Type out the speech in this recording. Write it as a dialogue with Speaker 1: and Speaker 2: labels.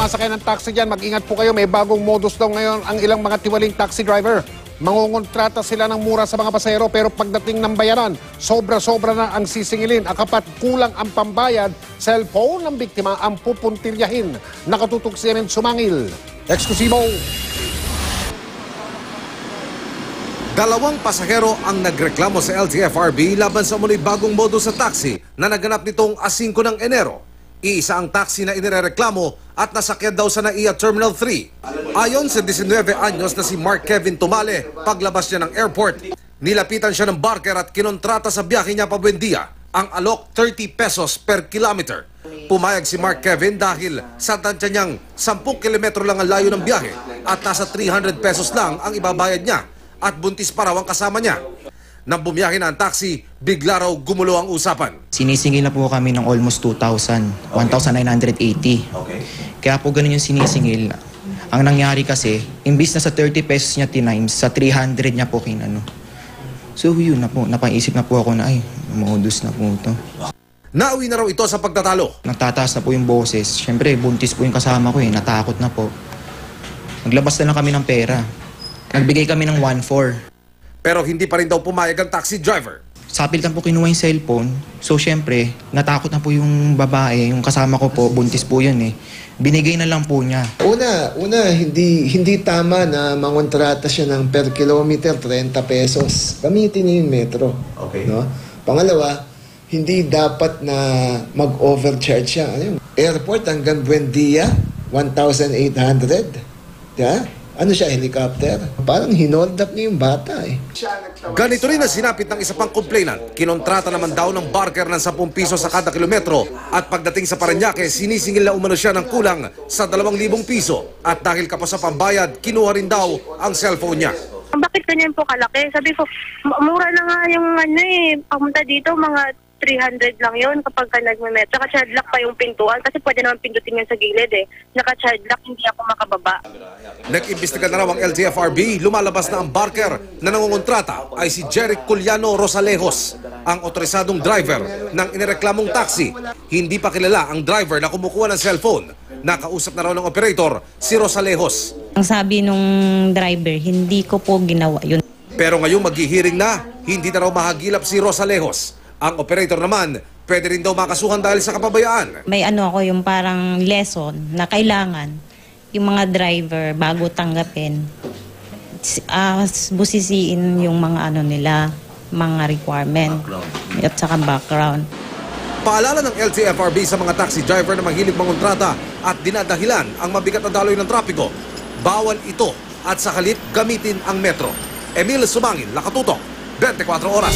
Speaker 1: sumasakay ng taxi dyan, mag-ingat po kayo. May bagong modus daw ngayon ang ilang mga tiwaling taxi driver. Mangungontrata sila ng mura sa mga pasahero pero pagdating ng bayaran, sobra-sobra na ang sisingilin. Akapat kulang ang pambayad, cellphone ng biktima ang pupuntilyahin. Nakatutok si Emin Sumangil. Eksklusibo.
Speaker 2: Dalawang pasahero ang nagreklamo sa LTFRB laban sa umunoy bagong modus sa taxi na naganap nitong 5 ng Enero. Iisa ang taxi na inireklamo at nasakyan daw sa NAIA Terminal 3. Ayon sa 19 anyos na si Mark Kevin Tumale, paglabas niya ng airport, nilapitan siya ng barker at kinontrata sa biyahe niya pa Buendia ang alok 30 pesos per kilometer. Pumayag si Mark Kevin dahil sa tansya niyang 10 kilometro lang ang layo ng biyahe at nasa 300 pesos lang ang ibabayad niya at buntis pa raw ang kasama niya. Nang bumiyahe na ang taxi, bigla raw gumulo ang usapan.
Speaker 3: Sinisingil na po kami ng almost 2,000, 1,980.
Speaker 2: Okay.
Speaker 3: Kaya po ganun yung sinisingil. Ang nangyari kasi, imbis na sa 30 pesos niya tinimes, sa 300 niya po kinano. So yun na po, napaisip na po ako na ay, modus na po ito.
Speaker 2: Nauwi na raw ito sa pagtatalo.
Speaker 3: Nagtataas na po yung boses. Siyempre, buntis po yung kasama ko natakot na po. Naglabas na lang kami ng pera. Nagbigay kami ng 1,400.
Speaker 2: Pero hindi pa rin daw pumayag ang taxi driver.
Speaker 3: Sa pilitan po kinuha yung cellphone. So syempre, natakot na po yung babae, yung kasama ko po, buntis po yun Binigay na lang po niya.
Speaker 4: Una, hindi tama na mangontrata siya ng per kilometer 30 pesos. Gamitin niyo yung metro.
Speaker 2: Okay.
Speaker 4: No? Pangalawa, hindi dapat na mag-overcharge siya. Airport hanggang Buendia, 1,800. Yeah? Ano siya, helicopter? Parang hinold up niya yung bata
Speaker 2: Ganito rin ang sinapit ng isa pang complainant. Kinontrata naman daw ng barker ng 10 piso sa kada kilometro at pagdating sa Parañaque, sinisingil na umano siya ng kulang sa 2,000 piso. At dahil kapos sa pambayad, kinuha rin daw ang cellphone niya.
Speaker 5: Bakit ganyan po kalaki? Sabi ko, mura na nga yung pamunta dito, mga 300 lang yun kapag ka nagme-met. Saka child lock pa yung pintuan kasi pwede naman pindutin yan sa gilid Naka-child lock, hindi ako makababa.
Speaker 2: Nag-imbestiga na raw ang LTFRB, lumalabas na ang barker na nangungontrata ay si Jeric Culiano Rosalejos, ang otorisadong driver ng inireklamong taxi. Hindi pa kilala ang driver na kumukuha ng cellphone. Nakausap na raw ng operator si Rosalejos.
Speaker 6: Ang sabi nung driver, hindi ko po ginawa yun.
Speaker 2: Pero ngayong maghihiring na, hindi na raw mahagilap si Rosalejos. Ang operator naman, pwede rin daw makasuhan dahil sa kapabayaan.
Speaker 6: May ako yung parang lesson na kailangan yung mga driver bago tanggapin, busisiin yung mga nila, mga requirement at saka background.
Speaker 2: Paalala ng LTFRB sa mga taxi driver na mahilig mangontrata at dinadahilan ang mabigat na daloy ng trapiko. Bawal ito at sa halip gamitin ang metro. Emil Sumangil, Nakatutok, 24 Oras.